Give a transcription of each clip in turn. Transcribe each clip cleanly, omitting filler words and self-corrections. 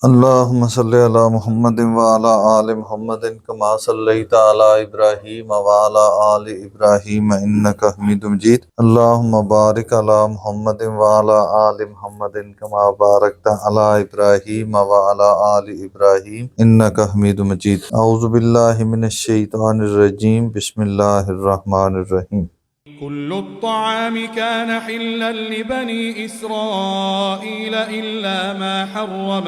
اللہم صلی علی محمد وعلی آل محمد کما صلیت علی ابراہیم وعلی آل ابراہیم انک حمید مجید۔ اللہم بارک علی محمد وعلی آل محمد کما بارکت علی ابراہیم وعلی آل ابراہیم انک حمید مجید۔ اعوذ باللہ من الشیطان الرجیم، بسم اللہ الرحمن الرحیم۔ كل الطعام كان حلا لبني إسرائيل إلا ما حرم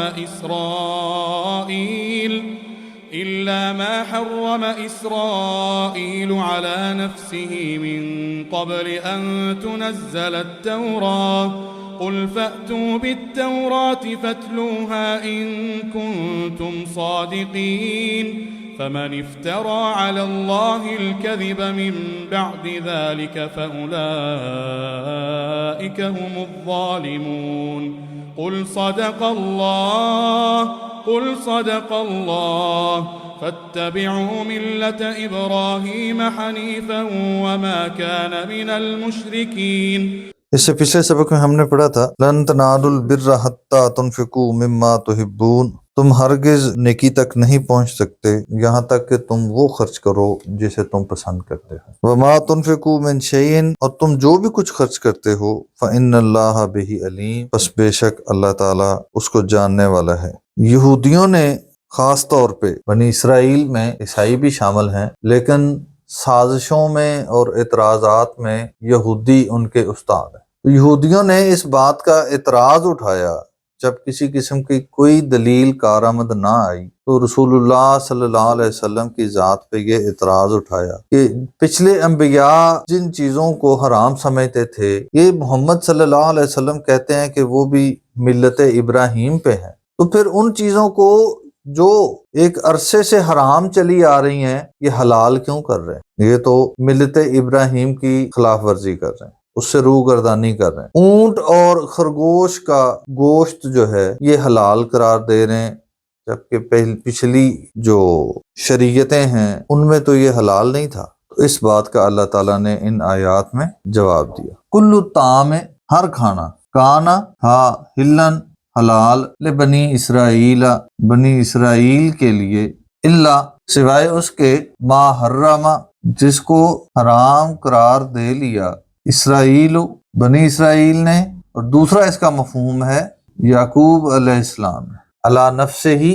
إسرائيل على نفسه من قبل أن تنزل التوراة قل فأتوا بالتوراة فاتلوها إن كنتم صادقين فمن افترى على الله الكذب من بعد ذلك فأولئك هم الظالمون قل صدق الله فاتبعوا ملة إبراهيم حنيفا وما كان من المشركين۔ اس سے پچھلے سبق میں ہم نے پڑھا تھا لن تنالوا البر حتى تنفقوا مما تحبون، تم ہرگز نیکی تک نہیں پہنچ سکتے یہاں تک کہ تم وہ خرچ کرو جسے تم پسند کرتے ہو۔ وما تنفقوا من شيء، اور تم جو بھی کچھ خرچ کرتے ہو فإن اللہ بہ علیم، پس بے شک اللہ تعالیٰ اس کو جاننے والا ہے۔ یہودیوں نے خاص طور پہ، بنی اسرائیل میں عیسائی بھی شامل ہیں، لیکن سازشوں میں اور اعتراضات میں یہودی ان کے استاد ہیں۔ یہودیوں نے اس بات کا اعتراض اٹھایا جب کسی قسم کی کوئی دلیل کارآمد نہ آئی تو رسول اللہ صلی اللہ علیہ وسلم کی ذات پہ یہ اعتراض اٹھایا کہ پچھلے انبیاء جن چیزوں کو حرام سمجھتے تھے، یہ محمد صلی اللہ علیہ وسلم کہتے ہیں کہ وہ بھی ملت ابراہیم پہ ہیں، تو پھر ان چیزوں کو جو ایک عرصے سے حرام چلی آ رہی ہیں یہ حلال کیوں کر رہے ہیں؟ یہ تو ملت ابراہیم کی خلاف ورزی کر رہے ہیں، اس سے روگردانی کر رہے ہیں۔ اونٹ اور خرگوش کا گوشت جو ہے یہ حلال قرار دے رہے ہیں، جبکہ پچھلی جو شریعتیں ہیں ان میں تو یہ حلال نہیں تھا۔ تو اس بات کا اللہ تعالیٰ نے ان آیات میں جواب دیا۔ کل الطعام، ہر کھانا، کانا تھا ہلن حلال، لبنی اسرائیل، بنی اسرائیل کے لیے، اللہ سوائے اس کے ما حرم، جس کو حرام قرار دے لیا اسرائیل، بنی اسرائیل نے، اور دوسرا اس کا مفہوم ہے یعقوب علیہ السلام نے، علی نفسہ ہی،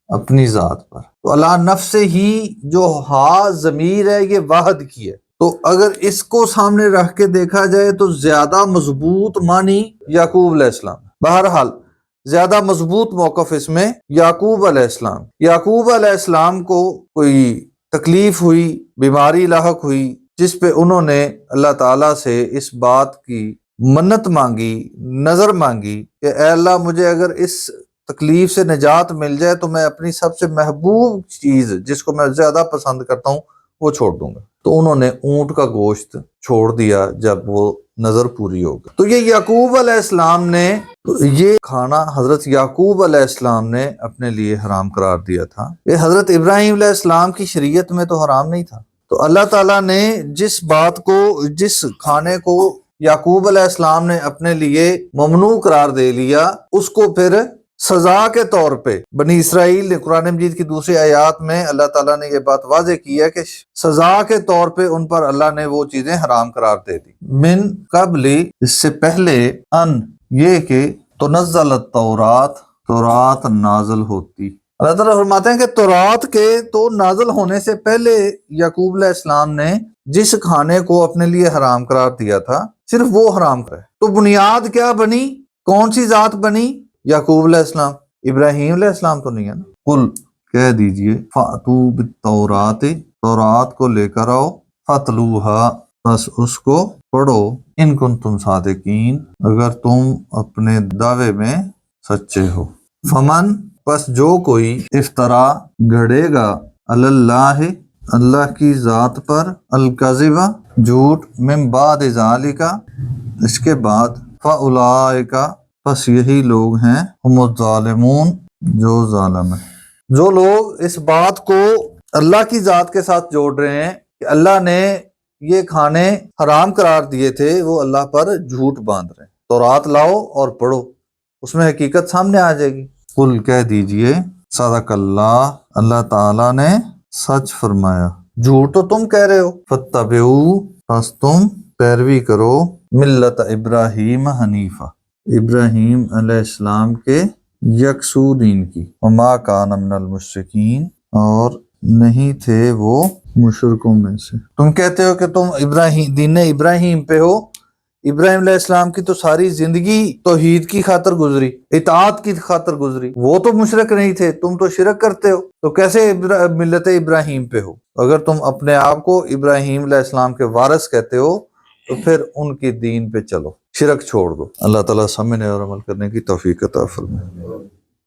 اپنی ذات پر۔ تو علی نفسہ ہی جو ہا ضمیر ہے یہ واحد کی ہے، تو اگر اس کو سامنے رکھ کے دیکھا جائے تو زیادہ مضبوط معنی یعقوب علیہ السلام۔ بہرحال زیادہ مضبوط موقف اس میں یعقوب علیہ السلام۔ یعقوب علیہ السلام کو کوئی تکلیف ہوئی، بیماری لاحق ہوئی، جس پہ انہوں نے اللہ تعالیٰ سے اس بات کی منت مانگی، نظر مانگی کہ اے اللہ مجھے اگر اس تکلیف سے نجات مل جائے تو میں اپنی سب سے محبوب چیز جس کو میں زیادہ پسند کرتا ہوں وہ چھوڑ دوں گا۔ تو انہوں نے اونٹ کا گوشت چھوڑ دیا جب وہ نظر پوری ہو گئی۔ تو یہ یعقوب علیہ السلام نے، یہ کھانا حضرت یعقوب علیہ السلام نے اپنے لیے حرام قرار دیا تھا، یہ حضرت ابراہیم علیہ السلام کی شریعت میں تو حرام نہیں تھا۔ تو اللہ تعالیٰ نے جس بات کو، جس کھانے کو یعقوب علیہ السلام نے اپنے لیے ممنوع قرار دے لیا، اس کو پھر سزا کے طور پہ بنی اسرائیل نے، قرآن مجید کی دوسری آیات میں اللہ تعالیٰ نے یہ بات واضح کی ہے کہ سزا کے طور پہ ان پر اللہ نے وہ چیزیں حرام قرار دے دی۔ من قبل، اس سے پہلے، ان یہ کہ تنزل التورات، تورات نازل ہوتی۔ اللہ تعالیٰ فرماتے ہیں کہ تورات کے تو نازل ہونے سے پہلے یعقوب علیہ السلام نے جس کھانے کو اپنے لیے حرام قرار دیا تھا صرف وہ حرام کرے۔ تو بنیاد کیا بنی؟ کون سی ذات بنی؟ یعقوب علیہ السلام، ابراہیم علیہ السلام تو نہیں ہے نا۔ قل، کہہ دیجئے، فَأْتُوا بِالتَّوْرَاتِ، تورات کو لے کر آؤ، فَاتْلُوهَا، بس اس کو پڑھو، ان کنتم صادقین، اگر تم اپنے دعوے میں سچے ہو۔ فمن، پس جو کوئی، افطرا، گھڑے گا، علی اللہ، اللہ کی ذات پر، الکذب، جھوٹ، من بعد ذالک، اس کے بعد، فاولئک، پس یہی لوگ ہیں، ہم الظالمون، جو ظالم ہیں۔ جو لوگ اس بات کو اللہ کی ذات کے ساتھ جوڑ رہے ہیں کہ اللہ نے یہ کھانے حرام قرار دیے تھے، وہ اللہ پر جھوٹ باندھ رہے ہیں۔ تورات لاؤ اور پڑھو، اس میں حقیقت سامنے آ جائے گی۔ قل کہہ دیجئے صدق اللہ، اللہ تعالیٰ نے سچ فرمایا، جھوٹ تو تم کہہ رہے ہو، فاتبعوا پس تم پیروی کرو، ملت ابراہیم حنیفہ، ابراہیم علیہ السلام کے یکسو دین کی، وما کان من المشرکین اور نہیں تھے وہ مشرکوں میں سے۔ تم کہتے ہو کہ تم دین ابراہیم پہ ہو، ابراہیم علیہ السلام کی تو ساری زندگی توحید کی خاطر گزری، اطاعت کی خاطر گزری، وہ تو مشرک نہیں تھے، تم تو شرک کرتے ہو، تو کیسے ملت ابراہیم پہ ہو؟ اگر تم اپنے آپ کو ابراہیم علیہ السلام کے وارث کہتے ہو تو پھر ان کی دین پہ چلو، شرک چھوڑ دو۔ اللہ تعالیٰ سمجھنے اور عمل کرنے کی توفیق عطا فرمائے۔